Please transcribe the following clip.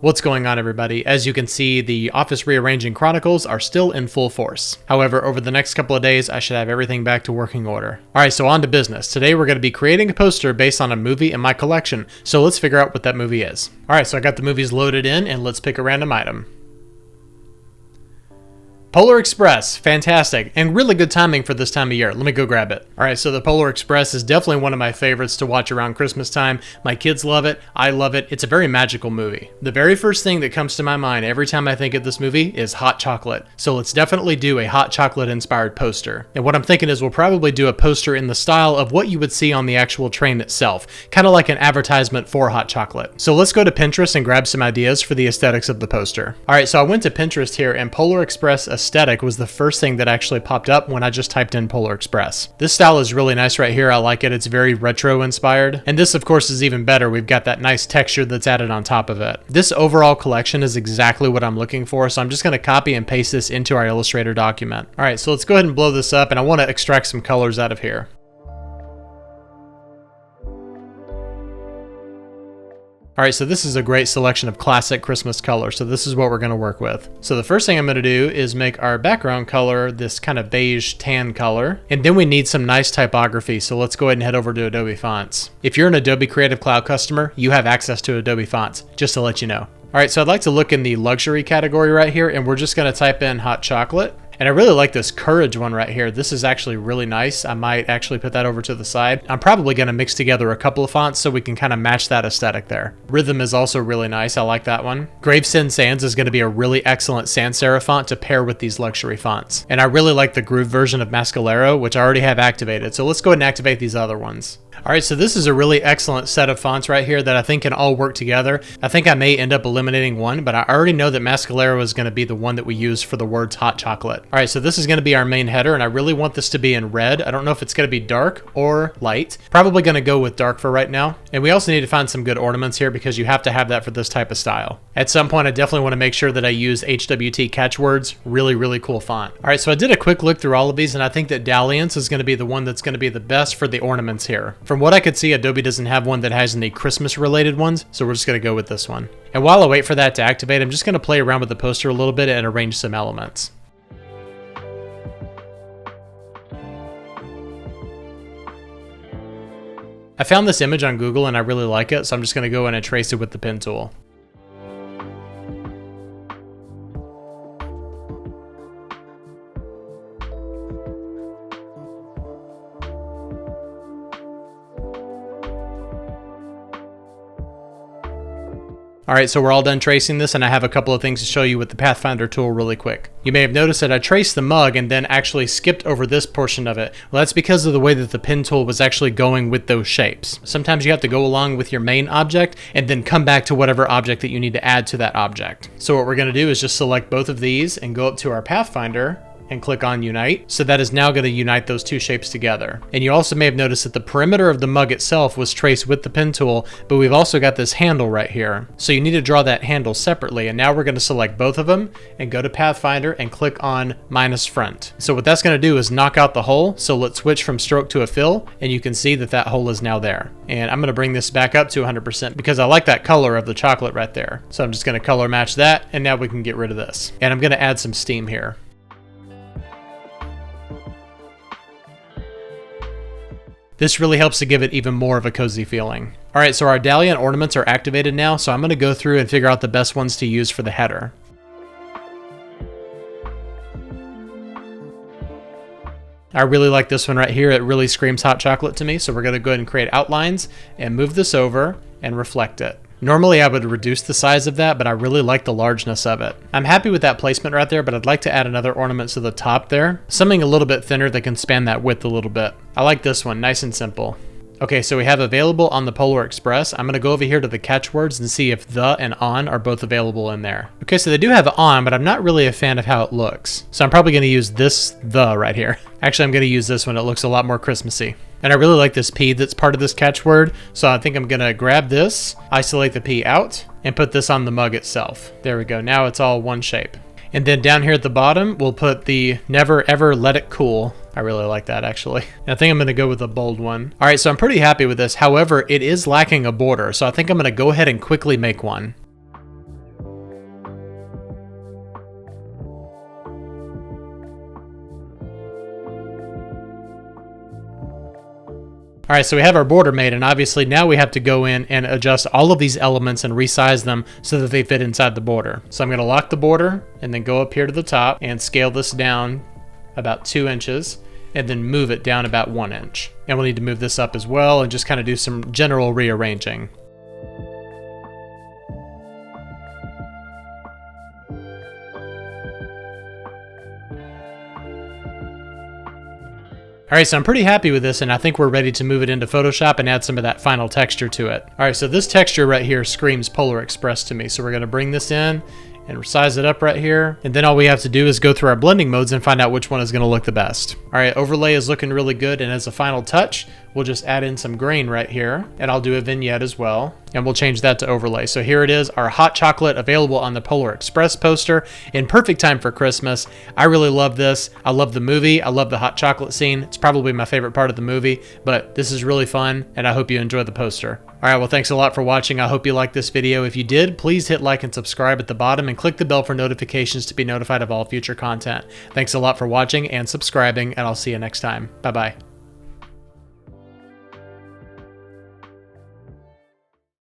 What's going on, everybody? As you can see, the office rearranging chronicles are still in full force. However, over the next couple of days, I should have everything back to working order. Alright, so on to business. Today we're going to be creating a poster based on a movie in my collection, so let's figure out what that movie is. Alright, so I got the movies loaded in, and let's pick a random item. Polar Express, fantastic, and really good timing for this time of year. Let me go grab it. Alright, so the Polar Express is definitely one of my favorites to watch around Christmas time. My kids love it, I love it, it's a very magical movie. The very first thing that comes to my mind every time I think of this movie is hot chocolate. So let's definitely do a hot chocolate inspired poster. And what I'm thinking is we'll probably do a poster in the style of what you would see on the actual train itself, kind of like an advertisement for hot chocolate. So let's go to Pinterest and grab some ideas for the aesthetics of the poster. Alright, so I went to Pinterest here, and Polar Express aesthetic was the first thing that actually popped up when I just typed in Polar Express. This style is really nice right here. I like it. It's very retro inspired. And this, of course, is even better. We've got that nice texture that's added on top of it. This overall collection is exactly what I'm looking for, so I'm just going to copy and paste this into our Illustrator document. All right, so let's go ahead and blow this up, and I want to extract some colors out of here. Alright, so this is a great selection of classic Christmas colors, so this is what we're going to work with. So the first thing I'm going to do is make our background color this kind of beige tan color, and then we need some nice typography, so let's go ahead and head over to Adobe Fonts. If you're an Adobe Creative Cloud customer, you have access to Adobe Fonts, just to let you know. Alright, so I'd like to look in the luxury category right here, and we're just going to type in hot chocolate. And I really like this Courage one right here. This is actually really nice. I might actually put that over to the side. I'm probably going to mix together a couple of fonts so we can kind of match that aesthetic there. Rhythm is also really nice. I like that one. Gravesend Sans is going to be a really excellent sans serif font to pair with these luxury fonts. And I really like the Groove version of Mascalero, which I already have activated. So let's go ahead and activate these other ones. Alright, so this is a really excellent set of fonts right here that I think can all work together. I think I may end up eliminating one, but I already know that Mascalero is going to be the one that we use for the words hot chocolate. Alright, so this is going to be our main header, and I really want this to be in red. I don't know if it's going to be dark or light. Probably going to go with dark for right now. And we also need to find some good ornaments here because you have to have that for this type of style. At some point, I definitely want to make sure that I use HWT catchwords. Really, really cool font. Alright, so I did a quick look through all of these, and I think that Dalliance is going to be the one that's going to be the best for the ornaments here. From what I could see, Adobe doesn't have one that has any Christmas related ones, so we're just going to go with this one. And while I wait for that to activate, I'm just going to play around with the poster a little bit and arrange some elements. I found this image on Google and I really like it, so I'm just going to go in and trace it with the pen tool. Alright, so we're all done tracing this, and I have a couple of things to show you with the Pathfinder tool really quick. You may have noticed that I traced the mug and then actually skipped over this portion of it. Well, that's because of the way that the pen tool was actually going with those shapes. Sometimes you have to go along with your main object and then come back to whatever object that you need to add to that object. So what we're going to do is just select both of these and go up to our Pathfinder and click on Unite. So that is now going to unite those two shapes together. And you also may have noticed that the perimeter of the mug itself was traced with the pen tool, but we've also got this handle right here. So you need to draw that handle separately. And now we're going to select both of them and go to Pathfinder and click on minus front. So what that's going to do is knock out the hole. So let's switch from stroke to a fill, and you can see that that hole is now there. And I'm going to bring this back up to 100% because I like that color of the chocolate right there. So I'm just going to color match that, and now we can get rid of this. And I'm going to add some steam here. This really helps to give it even more of a cozy feeling. Alright, so our Dahlia ornaments are activated now, so I'm going to go through and figure out the best ones to use for the header. I really like this one right here. It really screams hot chocolate to me, so we're going to go ahead and create outlines and move this over and reflect it. Normally I would reduce the size of that, but I really like the largeness of it. I'm happy with that placement right there, but I'd like to add another ornament to the top there. Something a little bit thinner that can span that width a little bit. I like this one, nice and simple. Okay, so we have available on the Polar Express. I'm going to go over here to the catchwords and see if the and on are both available in there. Okay, so they do have on, but I'm not really a fan of how it looks. So I'm probably going to use this the right here. Actually, I'm going to use this one. It looks a lot more Christmassy. And I really like this P that's part of this catchword. So I think I'm going to grab this, isolate the P out, and put this on the mug itself. There we go. Now it's all one shape. And then down here at the bottom, we'll put the never ever let it cool. I really like that actually. And I think I'm going to go with a bold one. All right, so I'm pretty happy with this. However, it is lacking a border. So I think I'm going to go ahead and quickly make one. All right, so we have our border made, and obviously now we have to go in and adjust all of these elements and resize them so that they fit inside the border. So I'm gonna lock the border and then go up here to the top and scale this down about 2 inches and then move it down about 1 inch. And we'll need to move this up as well and just kind of do some general rearranging. All right, so I'm pretty happy with this, and I think we're ready to move it into Photoshop and add some of that final texture to it. All right, so this texture right here screams Polar Express to me. So we're gonna bring this in and size it up right here. And then all we have to do is go through our blending modes and find out which one is gonna look the best. All right, overlay is looking really good. And as a final touch, we'll just add in some grain right here. And I'll do a vignette as well. And we'll change that to overlay. So here it is, our hot chocolate available on the Polar Express poster in perfect time for Christmas. I really love this. I love the movie. I love the hot chocolate scene. It's probably my favorite part of the movie, but this is really fun. And I hope you enjoy the poster. All right, well, thanks a lot for watching. I hope you liked this video. If you did, please hit like and subscribe at the bottom and click the bell for notifications to be notified of all future content. Thanks a lot for watching and subscribing, and I'll see you next time. Bye-bye.